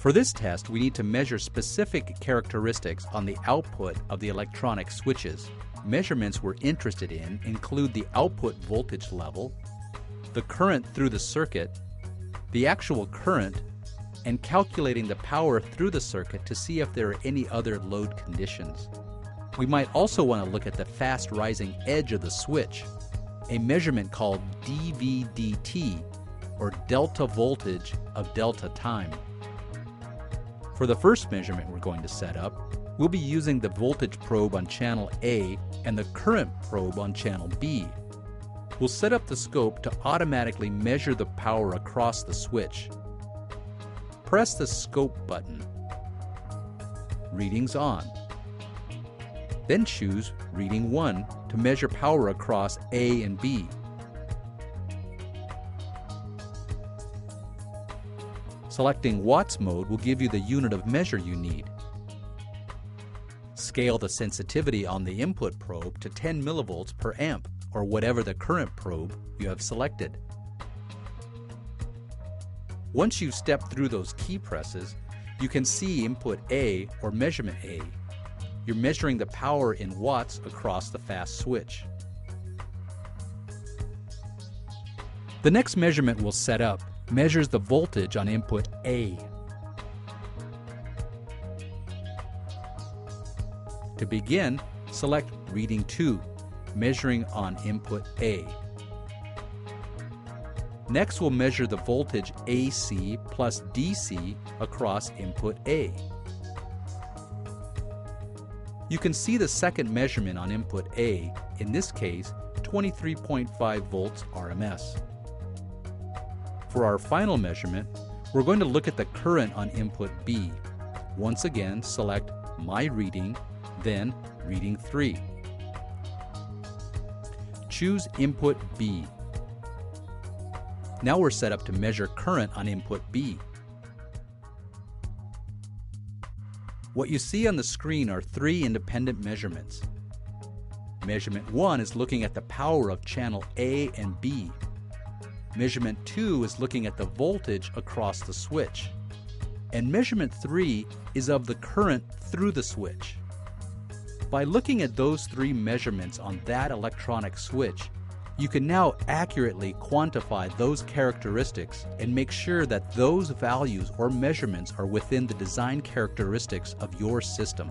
For this test, we need to measure specific characteristics on the output of the electronic switches. Measurements we're interested in include the output voltage level, the current through the circuit, the actual current, and calculating the power through the circuit to see if there are any other load conditions. We might also want to look at the fast rising edge of the switch, a measurement called dVdt, or delta voltage of delta time. For the first measurement we're going to set up, we'll be using the voltage probe on channel A and the current probe on channel B. We'll set up the scope to automatically measure the power across the switch. Press the scope button. Readings on. Then choose reading 1 to measure power across A and B. Selecting watts mode will give you the unit of measure you need. Scale the sensitivity on the input probe to 10 millivolts per amp, or whatever the current probe you have selected. Once you've stepped through those key presses, you can see input A, or measurement A. You're measuring the power in watts across the fast switch. The next measurement we'll set up measures the voltage on input A. To begin, select reading 2, measuring on input A. Next, we'll measure the voltage AC plus DC across input A. You can see the second measurement on input A, in this case 23.5 volts RMS. For our final measurement, we're going to look at the current on input B. Once again, select My Reading, then Reading 3. Choose input B. Now we're set up to measure current on input B. What you see on the screen are 3 independent measurements. Measurement 1 is looking at the power of channel A and B. Measurement 2 is looking at the voltage across the switch. And measurement 3 is of the current through the switch. By looking at those 3 measurements on that electronic switch, you can now accurately quantify those characteristics and make sure that those values or measurements are within the design characteristics of your system.